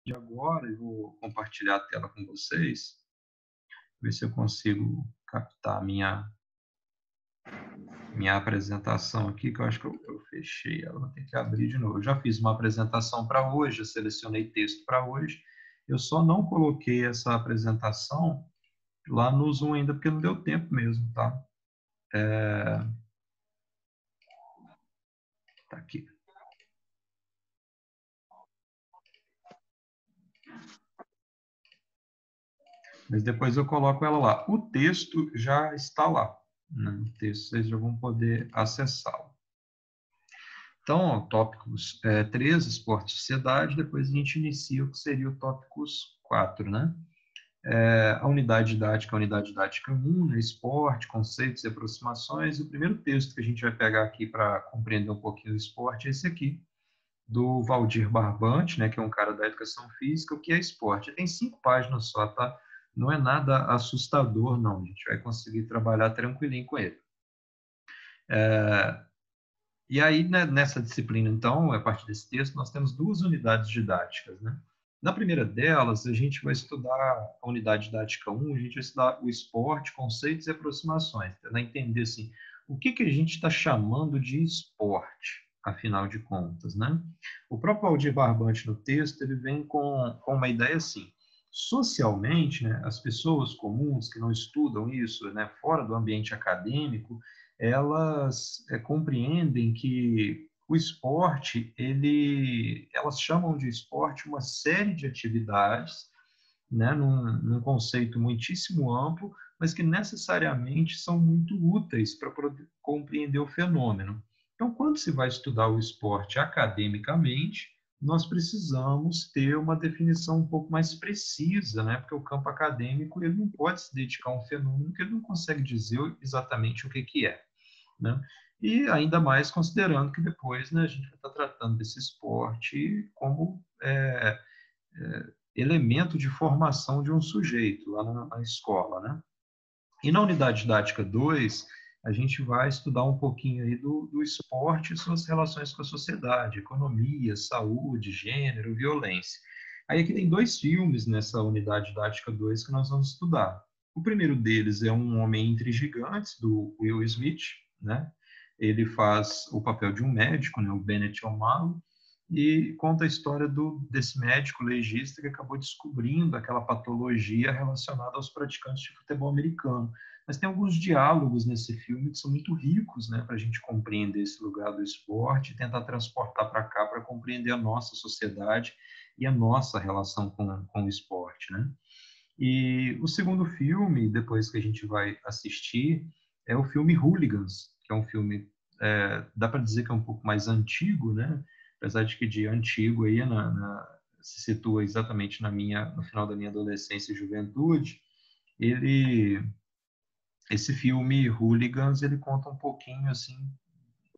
de agora e vou compartilhar a tela com vocês, ver se eu consigo captar a minha apresentação aqui, que eu acho que eu fechei ela, vou ter que abrir de novo. Eu já fiz uma apresentação para hoje, eu selecionei texto para hoje, eu só não coloquei essa apresentação lá no Zoom ainda, porque não deu tempo mesmo, tá? Tá aqui. Mas depois eu coloco ela lá. O texto já está lá, né? O texto vocês já vão poder acessá-lo. Então, ó, tópicos 3, esporte e sociedade, depois a gente inicia o que seria o tópicos 4, né? A unidade didática 1, né? Esporte, conceitos e aproximações. E o primeiro texto que a gente vai pegar aqui para compreender um pouquinho o esporte é esse aqui, do Valdir Barbante, né, que é um cara da educação física. O que é esporte? Tem 5 páginas só, tá? Não é nada assustador, não. A gente vai conseguir trabalhar tranquilinho com ele. E aí, né, nessa disciplina, então, a partir desse texto, nós temos 2 unidades didáticas, né? Na primeira delas, a gente vai estudar a unidade didática 1, a gente vai estudar o esporte, conceitos e aproximações, para entender, assim, o que a gente está chamando de esporte, afinal de contas, né? O próprio Aldir Barbante, no texto, ele vem com uma ideia assim: socialmente, né, as pessoas comuns que não estudam isso, né, fora do ambiente acadêmico, elas compreendem que o esporte, elas chamam de esporte uma série de atividades, né, num conceito muitíssimo amplo, mas que necessariamente são muito úteis para compreender o fenômeno. Então, quando se vai estudar o esporte academicamente, nós precisamos ter uma definição um pouco mais precisa, né? Porque o campo acadêmico ele não pode se dedicar a um fenômeno que ele não consegue dizer exatamente o que é, né? E ainda mais considerando que depois, né, a gente vai estar tratando desse esporte como elemento de formação de um sujeito lá na escola, né? E na unidade didática 2, a gente vai estudar um pouquinho aí do esporte e suas relações com a sociedade, economia, saúde, gênero, violência. Aí aqui tem 2 filmes nessa unidade didática 2 que nós vamos estudar. O primeiro deles é Um Homem Entre Gigantes, do Will Smith, né? Ele faz o papel de um médico, né, o Bennett O'Malley, e conta a história desse médico legista que acabou descobrindo aquela patologia relacionada aos praticantes de futebol americano. Mas tem alguns diálogos nesse filme que são muito ricos, né, para a gente compreender esse lugar do esporte e tentar transportar para cá para compreender a nossa sociedade e a nossa relação com o esporte, né? E o segundo filme, depois que a gente vai assistir, é o filme Hooligans, que é um filme, dá para dizer que é um pouco mais antigo, né? Apesar de que de antigo aí se situa exatamente no final da minha adolescência e juventude. Esse filme Hooligans, ele conta um pouquinho assim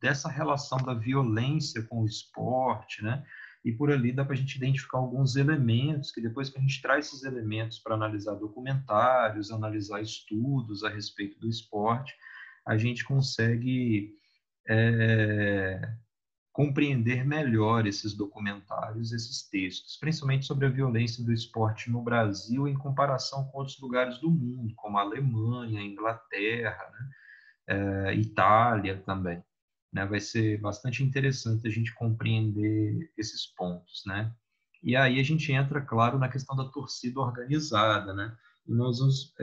dessa relação da violência com o esporte, né? E por ali dá para a gente identificar alguns elementos que depois que a gente traz esses elementos para analisar documentários, analisar estudos a respeito do esporte, a gente consegue compreender melhor esses documentários, esses textos, principalmente sobre a violência do esporte no Brasil em comparação com outros lugares do mundo, como a Alemanha, a Inglaterra, né? Itália também. Né? Vai ser bastante interessante a gente compreender esses pontos, né? E aí a gente entra, claro, na questão da torcida organizada, né? E nós vamos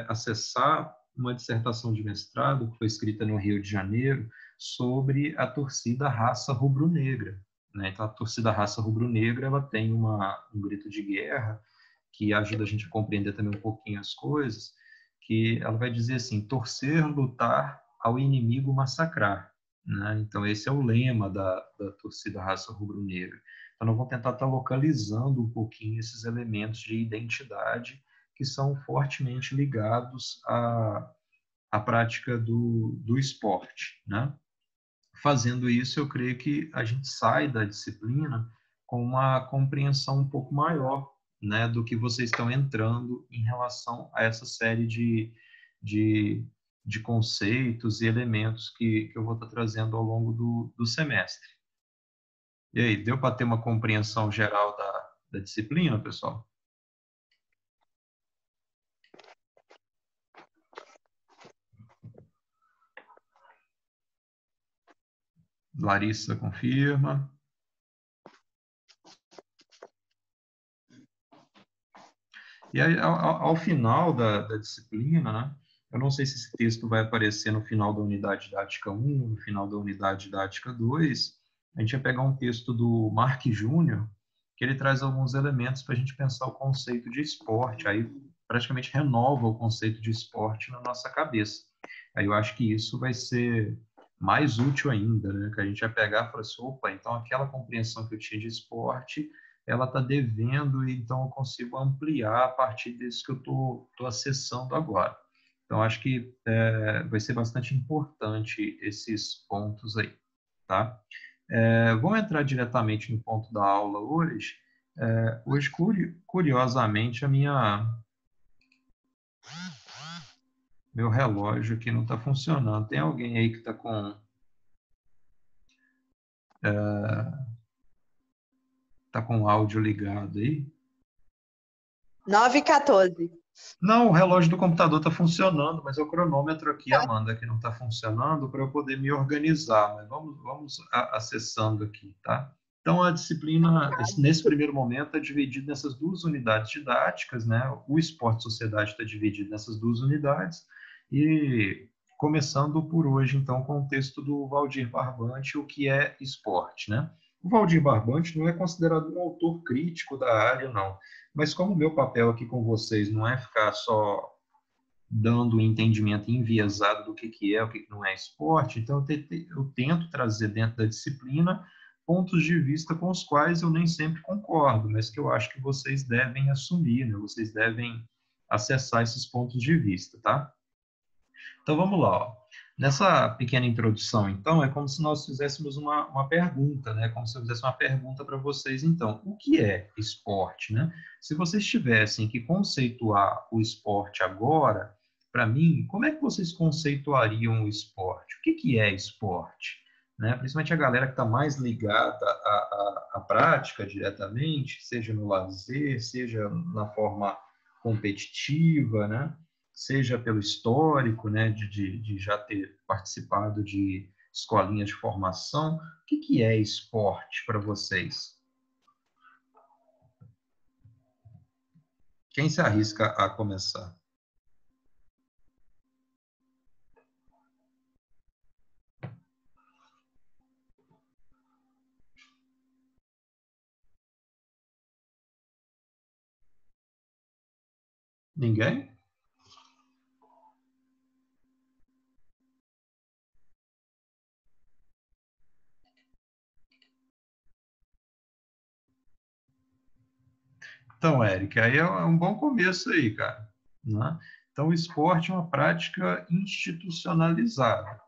acessar uma dissertação de mestrado que foi escrita no Rio de Janeiro sobre a torcida raça rubro-negra, né? Então, a torcida raça rubro-negra, ela tem um grito de guerra que ajuda a gente a compreender também um pouquinho as coisas, que ela vai dizer assim: torcer, lutar, ao inimigo massacrar, né? Então, esse é o lema da torcida raça rubro-negra. Então, nós vamos tentar estar localizando um pouquinho esses elementos de identidade que são fortemente ligados à prática do esporte, né? Fazendo isso, eu creio que a gente sai da disciplina com uma compreensão um pouco maior, né, do que vocês estão entrando em relação a essa série de, de conceitos e elementos que eu vou estar trazendo ao longo do semestre. E aí, deu para ter uma compreensão geral da disciplina, pessoal? Larissa confirma. E aí, ao final da disciplina, né, eu não sei se esse texto vai aparecer no final da unidade didática 1, no final da unidade didática 2, a gente vai pegar um texto do Mark Júnior, que ele traz alguns elementos para a gente pensar o conceito de esporte, aí praticamente renova o conceito de esporte na nossa cabeça. Aí eu acho que isso vai ser mais útil ainda, né, que a gente vai pegar e falar assim, opa, então aquela compreensão que eu tinha de esporte ela está devendo, e então eu consigo ampliar a partir disso que eu estou acessando agora. Então, acho que vai ser bastante importante esses pontos aí, tá? Vamos entrar diretamente no ponto da aula hoje. Hoje, curiosamente, meu relógio aqui não está funcionando. Tem alguém aí que está com... Tá com o áudio ligado aí? 9h14. Não, o relógio do computador está funcionando, mas é o cronômetro aqui, Amanda, que não está funcionando para eu poder me organizar. Mas vamos acessando aqui, tá? Então, a disciplina, nesse primeiro momento, é dividida nessas duas unidades didáticas, né? O esporte e sociedade está dividido nessas duas unidades. E começando por hoje, então, com o texto do Valdir Barbante, o que é esporte, né? O Valdir Barbante não é considerado um autor crítico da área, não. Mas como o meu papel aqui com vocês não é ficar só dando um entendimento enviesado do que é, o que não é esporte, então eu tento trazer dentro da disciplina pontos de vista com os quais eu nem sempre concordo, mas que eu acho que vocês devem assumir, né? Vocês devem acessar esses pontos de vista, tá? Então vamos lá, ó. Nessa pequena introdução, então, é como se nós fizéssemos uma pergunta, né? Como se eu fizesse uma pergunta para vocês, então, o que é esporte, né? Se vocês tivessem que conceituar o esporte agora, para mim, como é que vocês conceituariam o esporte? O que é esporte? Né? Principalmente a galera que está mais ligada à prática diretamente, seja no lazer, seja na forma competitiva, né? Seja pelo histórico, né, de já ter participado de escolinhas de formação. O que é esporte para vocês? Quem se arrisca a começar? Ninguém? Então, Eric, aí é um bom começo aí, cara. Né? Então, o esporte é uma prática institucionalizada.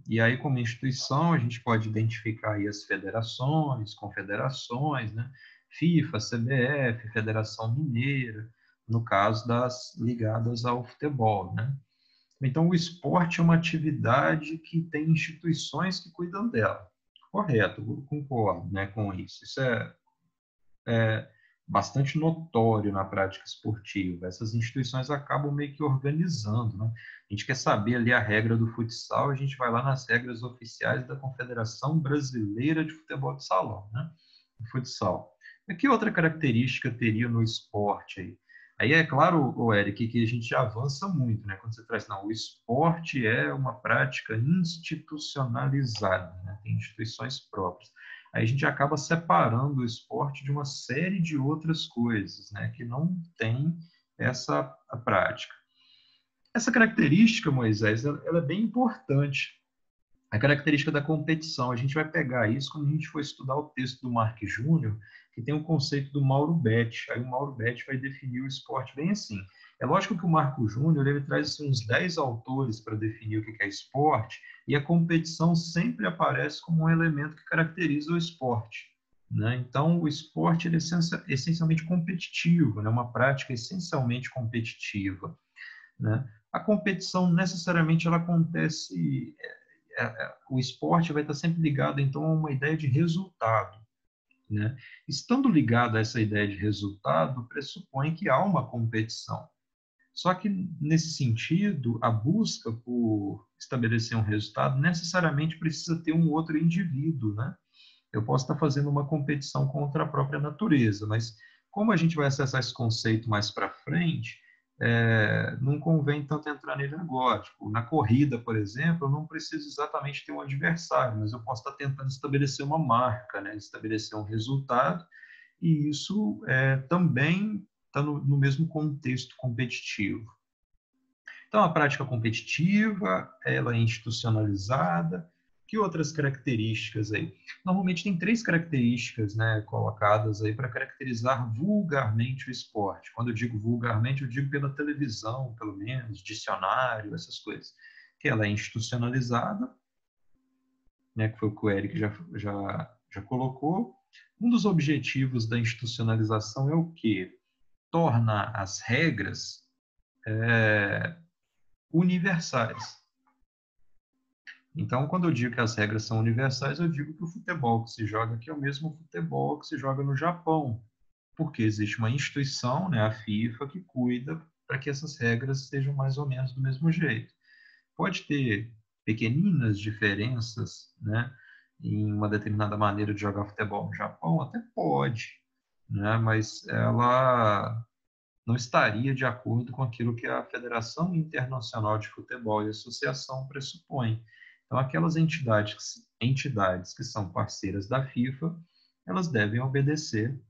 E aí, como instituição, a gente pode identificar aí as federações, confederações, né? FIFA, CBF, Federação Mineira, no caso das ligadas ao futebol, né? Então, o esporte é uma atividade que tem instituições que cuidam dela. Correto, eu concordo, né, com isso. Isso é bastante notório na prática esportiva. Essas instituições acabam meio que organizando, né? A gente quer saber ali a regra do futsal, a gente vai lá nas regras oficiais da Confederação Brasileira de Futebol de Salão, né? O futsal. E que outra característica teria no esporte aí? Aí é claro, o Eric, que a gente avança muito, né? Quando você traz, não, o esporte é uma prática institucionalizada, né? Tem instituições próprias. Aí a gente acaba separando o esporte de uma série de outras coisas, né, que não tem essa prática. Essa característica, Moisés, ela é bem importante. A característica da competição, a gente vai pegar isso quando a gente for estudar o texto do Mark Júnior, que tem o conceito do Mauro Betti. Aí o Mauro Betti vai definir o esporte bem assim. É lógico que o Marco Júnior ele traz assim, uns 10 autores para definir o que é esporte, e a competição sempre aparece como um elemento que caracteriza o esporte. Né? Então, o esporte ele é essencialmente competitivo, né? Uma prática essencialmente competitiva. Né? A competição necessariamente ela acontece, o esporte vai estar sempre ligado então a uma ideia de resultado. né? Estando ligado a essa ideia de resultado, pressupõe que há uma competição. Só que, nesse sentido, a busca por estabelecer um resultado necessariamente precisa ter um outro indivíduo, né? Eu posso estar fazendo uma competição contra a própria natureza, mas como a gente vai acessar esse conceito mais para frente, não convém tanto entrar nele agora. Tipo, na corrida, por exemplo, eu não preciso exatamente ter um adversário, mas eu posso estar tentando estabelecer uma marca, né? Estabelecer um resultado, e isso também está no mesmo contexto competitivo. Então, a prática competitiva, ela é institucionalizada. Que outras características aí? Normalmente tem 3 características, né, colocadas aí para caracterizar vulgarmente o esporte. Quando eu digo vulgarmente, eu digo pela televisão, pelo menos, dicionário, essas coisas. Que ela é institucionalizada, né, que foi o que o Eric já colocou. Um dos objetivos da institucionalização é o quê? Torna as regras universais. Então, quando eu digo que as regras são universais, eu digo que o futebol que se joga aqui é o mesmo futebol que se joga no Japão, porque existe uma instituição, né, a FIFA, que cuida para que essas regras sejam mais ou menos do mesmo jeito. Pode ter pequeninas diferenças, né, em uma determinada maneira de jogar futebol no Japão, até pode, né, mas ela não estaria de acordo com aquilo que a Federação Internacional de Futebol e Associação pressupõe. Então, aquelas entidades que são parceiras da FIFA, elas devem obedecer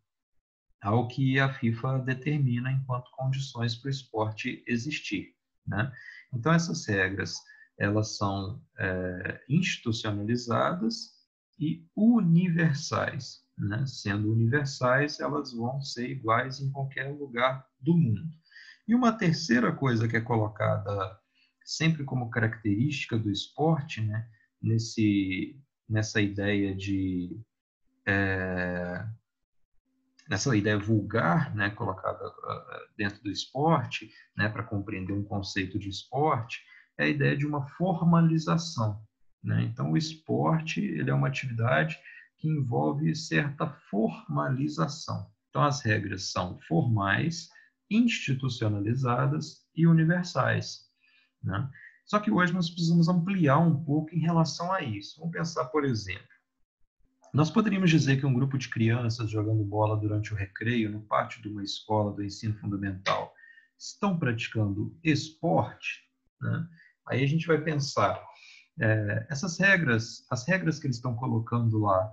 ao que a FIFA determina enquanto condições para o esporte existir, né? Então, essas regras, elas são institucionalizadas e universais, né? Sendo universais, elas vão ser iguais em qualquer lugar do mundo. E uma terceira coisa que é colocada sempre como característica do esporte, né? Nessa ideia nessa ideia vulgar, né, colocada dentro do esporte, né, para compreender um conceito de esporte, é a ideia de uma formalização, né? Então, o esporte, ele é uma atividade que envolve certa formalização. Então, as regras são formais, institucionalizadas e universais, né? Só que hoje nós precisamos ampliar um pouco em relação a isso. Vamos pensar, por exemplo, nós poderíamos dizer que um grupo de crianças jogando bola durante o recreio no pátio de uma escola do ensino fundamental estão praticando esporte, né? Aí a gente vai pensar, essas regras, as regras que eles estão colocando lá,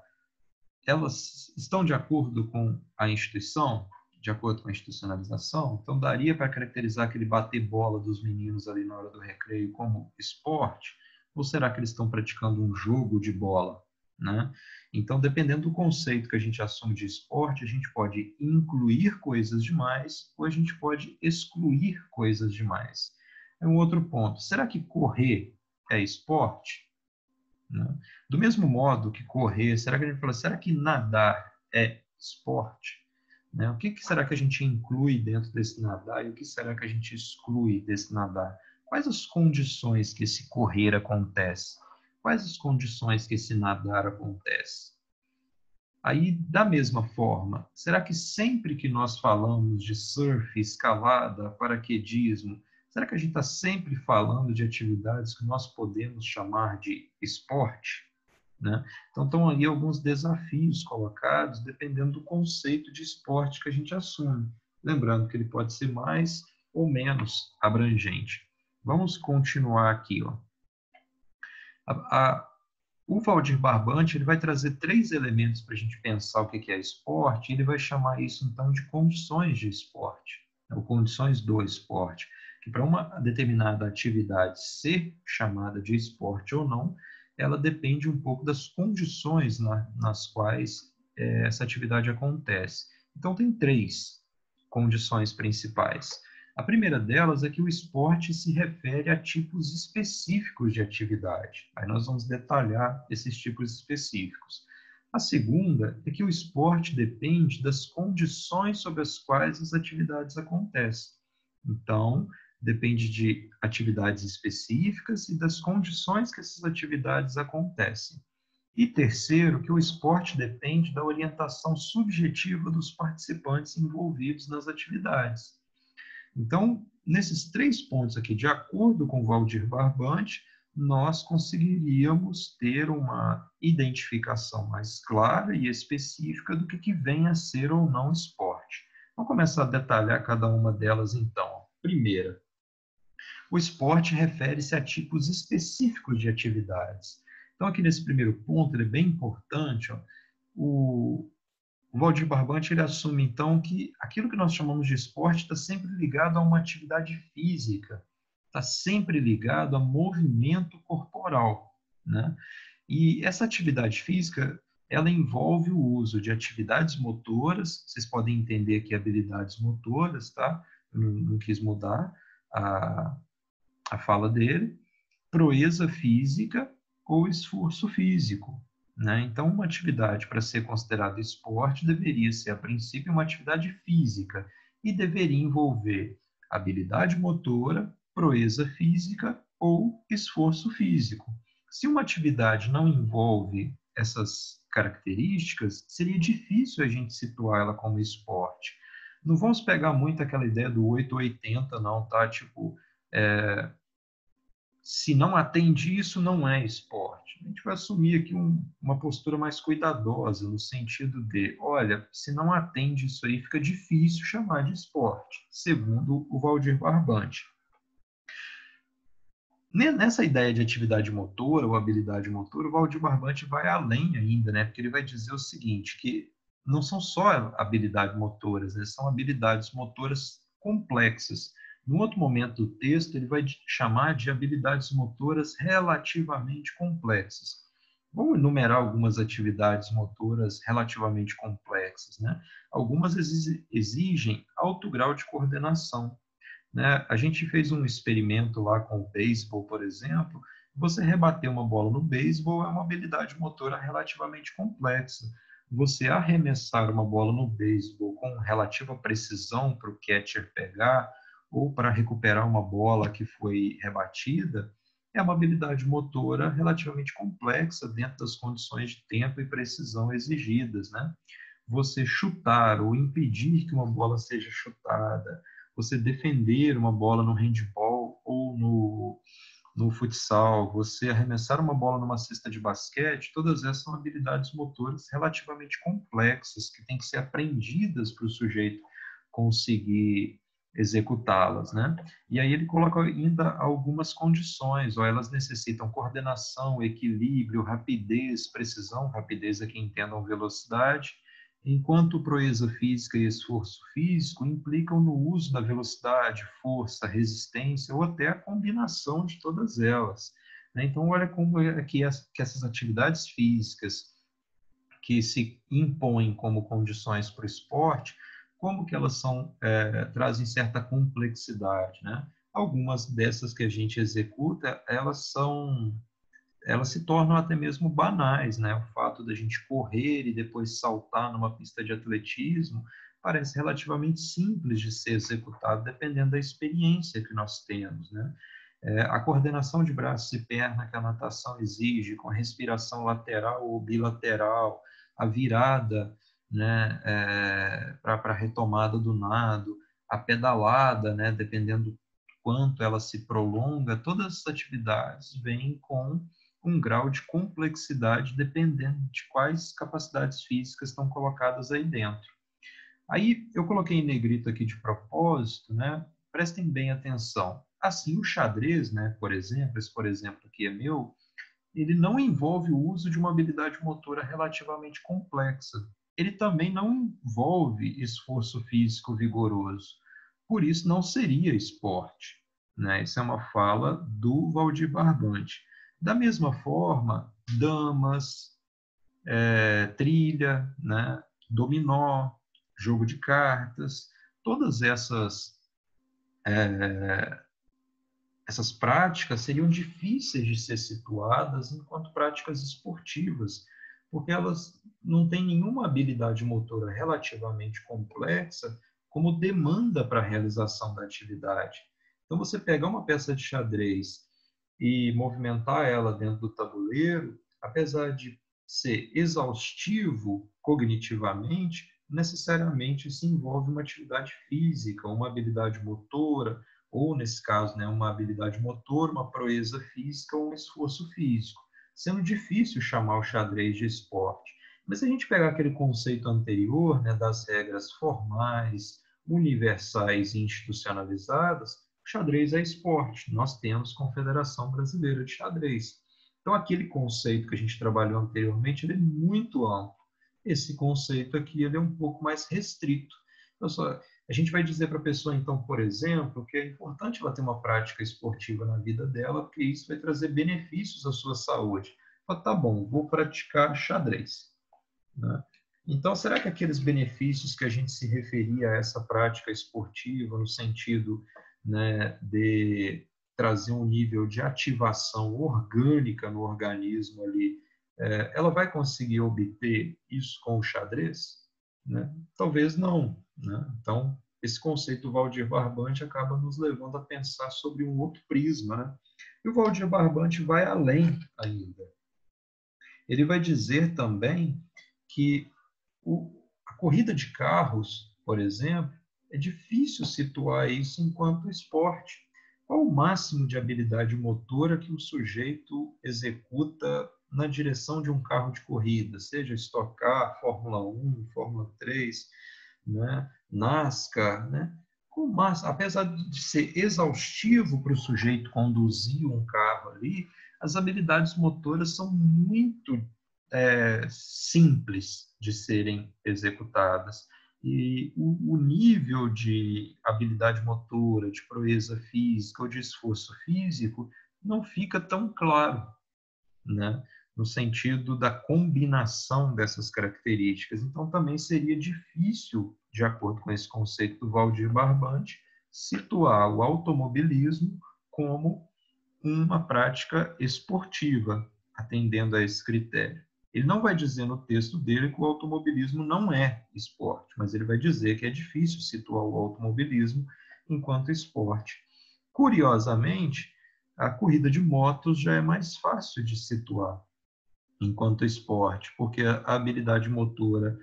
elas estão de acordo com a instituição, de acordo com a institucionalização? Então, daria para caracterizar aquele bater bola dos meninos ali na hora do recreio como esporte? Ou será que eles estão praticando um jogo de bola, né? Então, dependendo do conceito que a gente assume de esporte, a gente pode incluir coisas demais ou a gente pode excluir coisas demais. É um outro ponto. Será que correr é esporte? Né? Do mesmo modo que correr, será que a gente fala, será que nadar é esporte? Né? O que será que a gente inclui dentro desse nadar e o que será que a gente exclui desse nadar? Quais as condições que esse correr acontece? Quais as condições que esse nadar acontece? Aí, da mesma forma, será que sempre que nós falamos de surf, escalada, paraquedismo, será que a gente está sempre falando de atividades que nós podemos chamar de esporte? Né? Então, estão aí alguns desafios colocados dependendo do conceito de esporte que a gente assume. Lembrando que ele pode ser mais ou menos abrangente. Vamos continuar aqui. Ó. O Valdir Barbante ele vai trazer 3 elementos para a gente pensar o que é esporte, e ele vai chamar isso, então, de condições de esporte, ou condições do esporte, que para uma determinada atividade ser chamada de esporte ou não, ela depende um pouco das condições nas quais essa atividade acontece. Então, tem 3 condições principais. A primeira delas é que o esporte se refere a tipos específicos de atividade. Aí nós vamos detalhar esses tipos específicos. A segunda é que o esporte depende das condições sob as quais as atividades acontecem. Então, depende de atividades específicas e das condições que essas atividades acontecem. E terceiro, que o esporte depende da orientação subjetiva dos participantes envolvidos nas atividades. Então, nesses 3 pontos aqui, de acordo com o Valdir Barbante, nós conseguiríamos ter uma identificação mais clara e específica do que vem a ser ou não esporte. Vamos começar a detalhar cada uma delas, então. Primeira, o esporte refere-se a tipos específicos de atividades. Então, aqui nesse primeiro ponto, ele é bem importante. Ó, o Valdir Barbante ele assume, então, que aquilo que nós chamamos de esporte está sempre ligado a uma atividade física, está sempre ligado a movimento corporal, né? E essa atividade física, ela envolve o uso de atividades motoras, vocês podem entender aqui habilidades motoras, tá? Eu não quis mudar a fala dele, proeza física ou esforço físico, né? Então, uma atividade para ser considerada esporte deveria ser, a princípio, uma atividade física e deveria envolver habilidade motora, proeza física ou esforço físico. Se uma atividade não envolve essas características, seria difícil a gente situar ela como esporte. Não vamos pegar muito aquela ideia do 880, não, tá? Tipo, se não atende isso, não é esporte. A gente vai assumir aqui uma postura mais cuidadosa, no sentido de, olha, se não atende isso aí, fica difícil chamar de esporte, segundo o Valdir Barbante. Nessa ideia de atividade motora ou habilidade motora, o Valdir Barbante vai além ainda, né? Porque ele vai dizer o seguinte, que não são só habilidades motoras, né? São habilidades motoras complexas. No outro momento do texto, ele vai chamar de habilidades motoras relativamente complexas. Vamos enumerar algumas atividades motoras relativamente complexas, né? Algumas exigem alto grau de coordenação, né? A gente fez um experimento lá com o beisebol, por exemplo. Você rebater uma bola no beisebol é uma habilidade motora relativamente complexa. Você arremessar uma bola no beisebol com relativa precisão para o catcher pegar ou para recuperar uma bola que foi rebatida é uma habilidade motora relativamente complexa dentro das condições de tempo e precisão exigidas, né? Você chutar ou impedir que uma bola seja chutada, você defender uma bola no handball ou no futsal, você arremessar uma bola numa cesta de basquete, todas essas são habilidades motoras relativamente complexas que têm que ser aprendidas para o sujeito conseguir executá-las, né? E aí ele coloca ainda algumas condições, ou elas necessitam coordenação, equilíbrio, rapidez, precisão, rapidez aqui entendam velocidade, enquanto proeza física e esforço físico implicam no uso da velocidade, força, resistência ou até a combinação de todas elas, né? Então, olha como é que essas atividades físicas que se impõem como condições para o esporte, como que elas trazem certa complexidade, né? Algumas dessas que a gente executa, elas se tornam até mesmo banais, né? O fato da gente correr e depois saltar numa pista de atletismo parece relativamente simples de ser executado, dependendo da experiência que nós temos, né? A coordenação de braços e perna que a natação exige, com a respiração lateral ou bilateral, a virada, né, para a retomada do nado, a pedalada, né, dependendo do quanto ela se prolonga, todas essas atividades vêm com um grau de complexidade dependendo de quais capacidades físicas estão colocadas aí dentro. Aí eu coloquei em negrito aqui de propósito, né? Prestem bem atenção. Assim, o xadrez, né, por exemplo, esse por exemplo aqui é meu, ele não envolve o uso de uma habilidade motora relativamente complexa. Ele também não envolve esforço físico vigoroso. Por isso, não seria esporte, né? Isso é uma fala do Valdir Barbante. Da mesma forma, damas, trilha, né? Dominó, jogo de cartas, todas essas práticas seriam difíceis de ser situadas enquanto práticas esportivas, porque elas não têm nenhuma habilidade motora relativamente complexa como demanda para a realização da atividade. Então, você pegar uma peça de xadrez e movimentar ela dentro do tabuleiro, apesar de ser exaustivo cognitivamente, necessariamente isso envolve uma atividade física, uma habilidade motora, ou, nesse caso, né, uma habilidade motora, uma proeza física ou um esforço físico, sendo difícil chamar o xadrez de esporte. Mas se a gente pegar aquele conceito anterior, né, das regras formais, universais e institucionalizadas, o xadrez é esporte. Nós temos Confederação Brasileira de Xadrez. Então, aquele conceito que a gente trabalhou anteriormente, ele é muito amplo. Esse conceito aqui, ele é um pouco mais restrito. Então, a gente vai dizer para a pessoa, então, por exemplo, que é importante ela ter uma prática esportiva na vida dela, porque isso vai trazer benefícios à sua saúde. Fala, tá bom, vou praticar xadrez, né? Então, será que aqueles benefícios que a gente se referia a essa prática esportiva, no sentido, né, de trazer um nível de ativação orgânica no organismo ali, ela vai conseguir obter isso com o xadrez? Né? Talvez não. Né? Então, esse conceito do Valdir Barbante acaba nos levando a pensar sobre um outro prisma. Né? E o Valdir Barbante vai além ainda. Ele vai dizer também que a corrida de carros, por exemplo, é difícil situar isso enquanto esporte. Qual o máximo de habilidade motora que o sujeito executa na direção de um carro de corrida, seja Stock Car, Fórmula 1, Fórmula 3, né? NASCAR, né? Apesar de ser exaustivo para o sujeito conduzir um carro ali, as habilidades motoras são muito simples de serem executadas. E o nível de habilidade motora, de proeza física ou de esforço físico não fica tão claro, né? No sentido da combinação dessas características. Então, também seria difícil, de acordo com esse conceito do Valdir Barbante, situar o automobilismo como uma prática esportiva, atendendo a esse critério. Ele não vai dizer no texto dele que o automobilismo não é esporte, mas ele vai dizer que é difícil situar o automobilismo enquanto esporte. Curiosamente, a corrida de motos já é mais fácil de situar enquanto esporte, porque a habilidade motora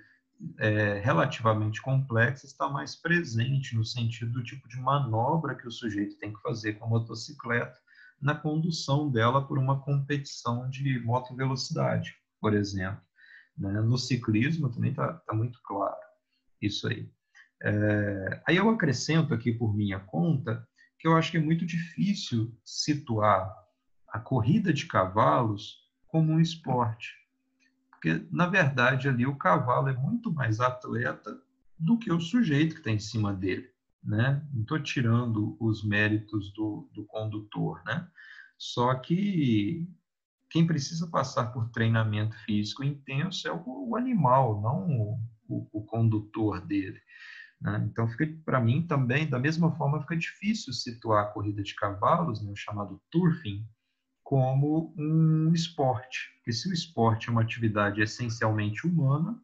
relativamente complexa está mais presente no sentido do tipo de manobra que o sujeito tem que fazer com a motocicleta na condução dela por uma competição de motovelocidade, por exemplo. Né? No ciclismo também está muito claro isso aí. Aí eu acrescento aqui por minha conta que eu acho que é muito difícil situar a corrida de cavalos como um esporte. Porque, na verdade, ali o cavalo é muito mais atleta do que o sujeito que está em cima dele. Né? Não estou tirando os méritos do condutor. Né? Só que quem precisa passar por treinamento físico intenso é o animal, não o condutor dele. Né? Então, para mim também, da mesma forma, fica difícil situar a corrida de cavalos, né, o chamado turfing, como um esporte. Porque se o esporte é uma atividade essencialmente humana,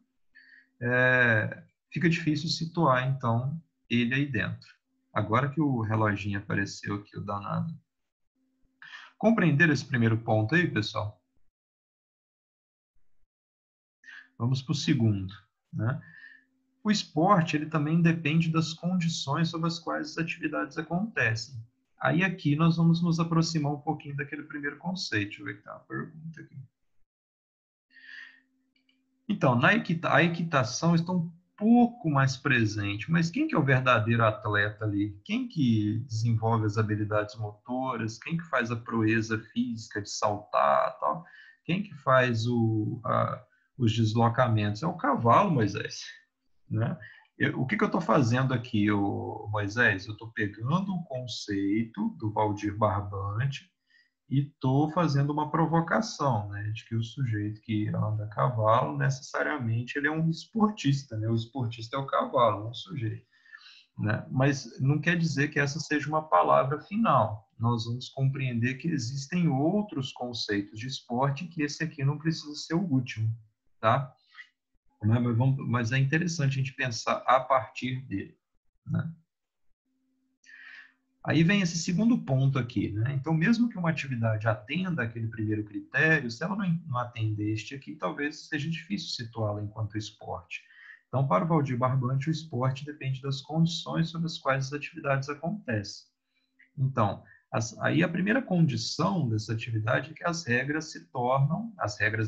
fica difícil situar, então, ele aí dentro. Agora que o reloginho apareceu aqui, o danado. Compreender esse primeiro ponto aí, pessoal? Vamos para o segundo. Né? O esporte ele também depende das condições sob as quais as atividades acontecem. Aí aqui nós vamos nos aproximar um pouquinho daquele primeiro conceito. Deixa eu ver que tem uma pergunta aqui. Então, a equitação está um pouco mais presente, mas quem que é o verdadeiro atleta ali? Quem que desenvolve as habilidades motoras? Quem que faz a proeza física de saltar, tal? Quem que faz os deslocamentos? É o cavalo, Moisés. Né? O que eu estou fazendo aqui, Moisés? Eu estou pegando o conceito do Valdir Barbante e estou fazendo uma provocação, né, de que o sujeito que anda a cavalo, necessariamente, ele é um esportista, né? O esportista é o cavalo, não o sujeito. Né? Mas não quer dizer que essa seja uma palavra final. Nós vamos compreender que existem outros conceitos de esporte que esse aqui não precisa ser o último, tá? Mas é interessante a gente pensar a partir dele. Né? Aí vem esse segundo ponto aqui, né? Então, mesmo que uma atividade atenda aquele primeiro critério, se ela não atender este aqui, talvez seja difícil situá-la enquanto esporte. Então, para o Valdir Barbante, o esporte depende das condições sob as quais as atividades acontecem. Então, aí a primeira condição dessa atividade é que as regras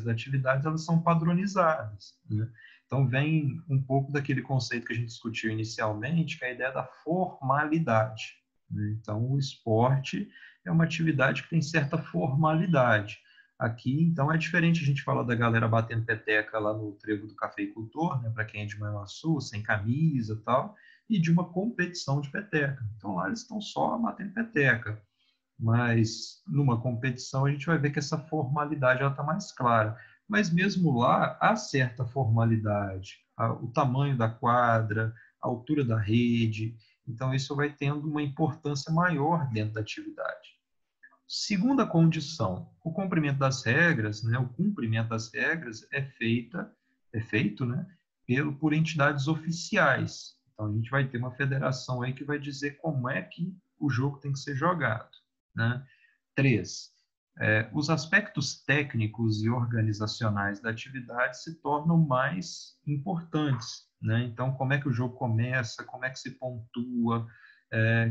da atividade, elas são padronizadas, né? Então, vem um pouco daquele conceito que a gente discutiu inicialmente, que é a ideia da formalidade, né? Então, o esporte é uma atividade que tem certa formalidade. Aqui, então, é diferente a gente falar da galera batendo peteca lá no trevo do cafeicultor, né, para quem é de Manhuaçu, sem camisa e tal, e de uma competição de peteca. Então lá eles estão só batendo peteca, mas numa competição a gente vai ver que essa formalidade está mais clara. Mas mesmo lá há certa formalidade, o tamanho da quadra, a altura da rede, então isso vai tendo uma importância maior dentro da atividade. Segunda condição, o cumprimento das regras, né, o cumprimento das regras é feito, né, por entidades oficiais. Então, a gente vai ter uma federação aí que vai dizer como é que o jogo tem que ser jogado, né? 3. Os aspectos técnicos e organizacionais da atividade se tornam mais importantes, né? Então, como é que o jogo começa, como é que se pontua,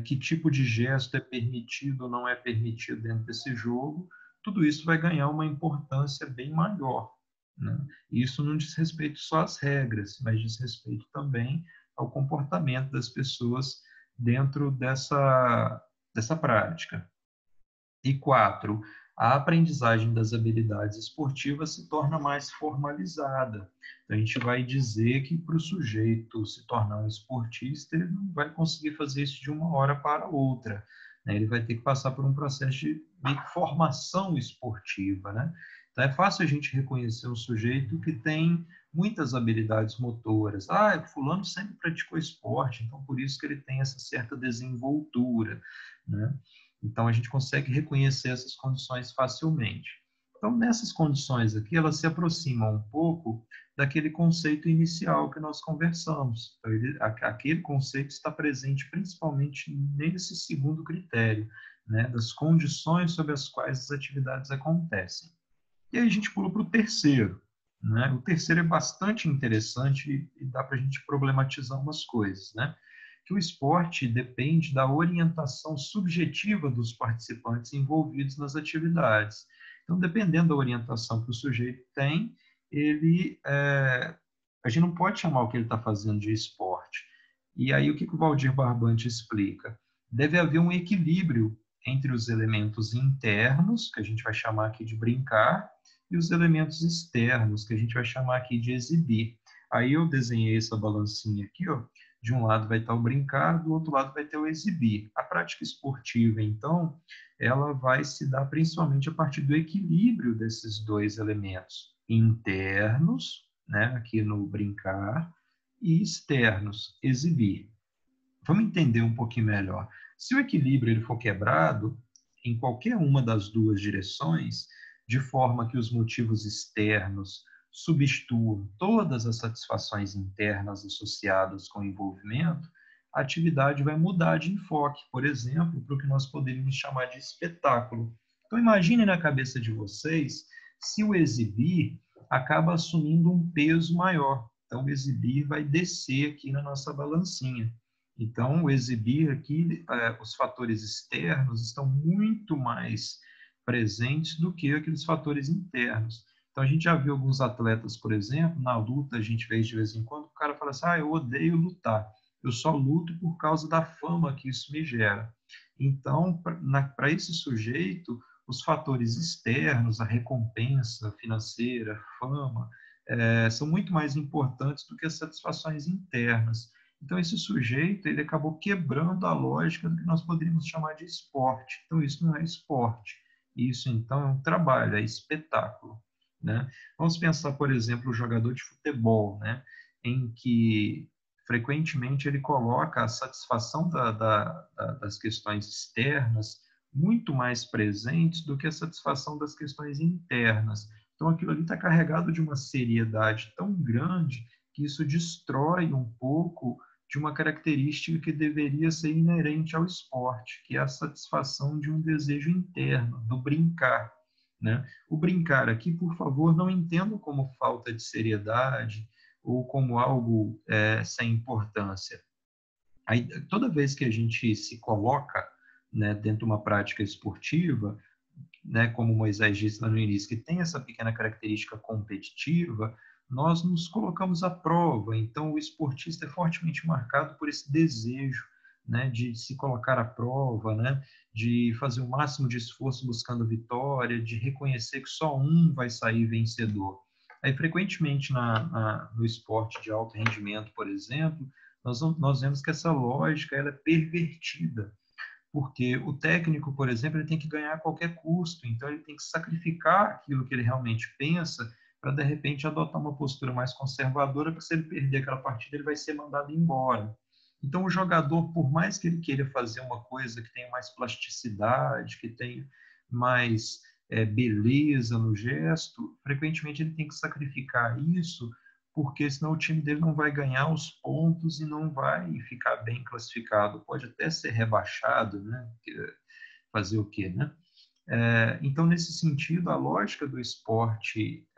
que tipo de gesto é permitido ou não é permitido dentro desse jogo, tudo isso vai ganhar uma importância bem maior, né? E isso não diz respeito só às regras, mas diz respeito também ao comportamento das pessoas dentro dessa prática. E 4, a aprendizagem das habilidades esportivas se torna mais formalizada. Então, a gente vai dizer que para o sujeito se tornar um esportista, ele não vai conseguir fazer isso de uma hora para outra, né? Ele vai ter que passar por um processo de meio que formação esportiva, né? Então, é fácil a gente reconhecer um sujeito que tem muitas habilidades motoras. Ah, fulano sempre praticou esporte, então por isso que ele tem essa certa desenvoltura, né? Então, a gente consegue reconhecer essas condições facilmente. Então, nessas condições aqui, elas se aproximam um pouco daquele conceito inicial que nós conversamos. Então, aquele conceito está presente principalmente nesse segundo critério, né, das condições sob as quais as atividades acontecem. E aí a gente pula para o terceiro. Né? O terceiro é bastante interessante e dá para a gente problematizar umas coisas, né? Que o esporte depende da orientação subjetiva dos participantes envolvidos nas atividades. Então, dependendo da orientação que o sujeito tem, a gente não pode chamar o que ele está fazendo de esporte. E aí, o que o Valdir Barbante explica? Deve haver um equilíbrio entre os elementos internos, que a gente vai chamar aqui de brincar, e os elementos externos, que a gente vai chamar aqui de exibir. Aí eu desenhei essa balancinha aqui, ó. De um lado vai estar o brincar, do outro lado vai ter o exibir. A prática esportiva, então, ela vai se dar principalmente a partir do equilíbrio desses dois elementos internos, né, aqui no brincar, e externos, exibir. Vamos entender um pouquinho melhor. Se o equilíbrio ele for quebrado em qualquer uma das duas direções, de forma que os motivos externos substituam todas as satisfações internas associadas com o envolvimento, a atividade vai mudar de enfoque, por exemplo, para o que nós poderíamos chamar de espetáculo. Então, imagine na cabeça de vocês se o exibir acaba assumindo um peso maior. Então, o exibir vai descer aqui na nossa balancinha. Então, o exibir aqui, os fatores externos estão muito mais presentes do que aqueles fatores internos. Então, a gente já viu alguns atletas, por exemplo, na luta, a gente vê de vez em quando, o cara fala assim, eu odeio lutar, eu só luto por causa da fama que isso me gera. Então, para esse sujeito, os fatores externos, a recompensa financeira, fama, são muito mais importantes do que as satisfações internas. Então, esse sujeito ele acabou quebrando a lógica do que nós poderíamos chamar de esporte. Então, isso não é esporte. Isso, então, é um trabalho, é espetáculo. Né? Vamos pensar, por exemplo, o jogador de futebol, né? Em que frequentemente ele coloca a satisfação das questões externas muito mais presentes do que a satisfação das questões internas. Então, aquilo ali está carregado de uma seriedade tão grande que isso destrói um pouco, de uma característica que deveria ser inerente ao esporte, que é a satisfação de um desejo interno, do brincar, né? O brincar aqui, por favor, não entendo como falta de seriedade ou como algo sem importância. Aí, toda vez que a gente se coloca, né, dentro de uma prática esportiva, né, como Moisés disse lá no início, que tem essa pequena característica competitiva, nós nos colocamos à prova. Então, o esportista é fortemente marcado por esse desejo, né, de se colocar à prova, né, de fazer o máximo de esforço buscando vitória, de reconhecer que só um vai sair vencedor. Aí, frequentemente, no esporte de alto rendimento, por exemplo, nós vemos que essa lógica ela é pervertida, porque o técnico, por exemplo, ele tem que ganhar a qualquer custo, então ele tem que sacrificar aquilo que ele realmente pensa para, de repente, adotar uma postura mais conservadora, porque se ele perder aquela partida, ele vai ser mandado embora. Então, o jogador, por mais que ele queira fazer uma coisa que tenha mais plasticidade, que tenha mais beleza no gesto, frequentemente ele tem que sacrificar isso, porque senão o time dele não vai ganhar os pontos e não vai ficar bem classificado. Pode até ser rebaixado, né? Fazer o quê, né? Então, nesse sentido, a lógica do esporte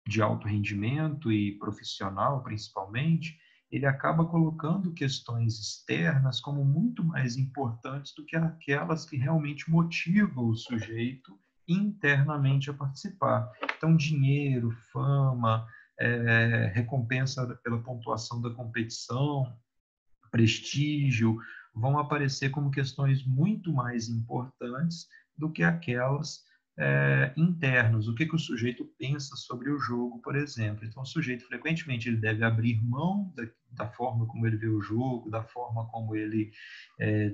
de alto rendimento e profissional, principalmente, ele acaba colocando questões externas como muito mais importantes do que aquelas que realmente motivam o sujeito internamente a participar. Então, dinheiro, fama, recompensa pela pontuação da competição, prestígio, vão aparecer como questões muito mais importantes do que aquelas internos, o que o sujeito pensa sobre o jogo, por exemplo. Então, o sujeito, frequentemente, ele deve abrir mão da forma como ele vê o jogo, da forma como ele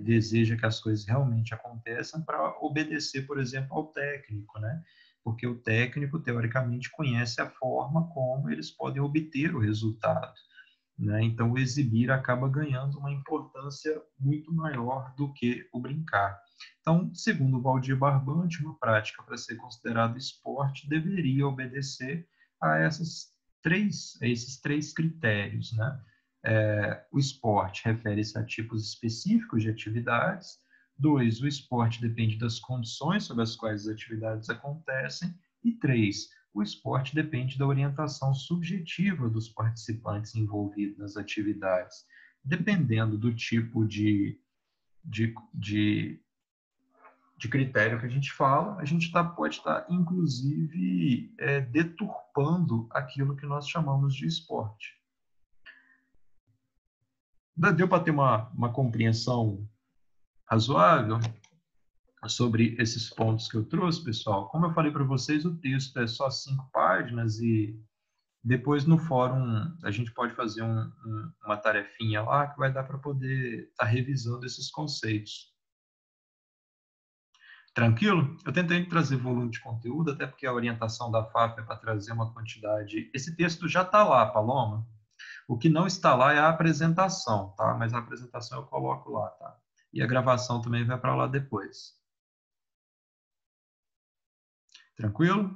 deseja que as coisas realmente aconteçam, para obedecer, por exemplo, ao técnico, né? Porque o técnico, teoricamente, conhece a forma como eles podem obter o resultado, né? Então, o exibir acaba ganhando uma importância muito maior do que o brincar. Então, segundo o Valdir Barbante, uma prática para ser considerada esporte deveria obedecer a esses três critérios, né? O esporte refere-se a tipos específicos de atividades. 2, o esporte depende das condições sob as quais as atividades acontecem. E 3, o esporte depende da orientação subjetiva dos participantes envolvidos nas atividades. Dependendo do tipo de critério que a gente fala, a gente pode estar, inclusive, deturpando aquilo que nós chamamos de esporte. Deu para ter uma compreensão razoável sobre esses pontos que eu trouxe, pessoal? Como eu falei para vocês, o texto é só 5 páginas e depois no fórum a gente pode fazer uma tarefinha lá que vai dar para poder estar revisando esses conceitos. Tranquilo? Eu tentei trazer volume de conteúdo, até porque a orientação da FAP é para trazer uma quantidade. Esse texto já está lá, Paloma. O que não está lá é a apresentação, tá? Mas a apresentação eu coloco lá, tá? E a gravação também vai para lá depois. Tranquilo?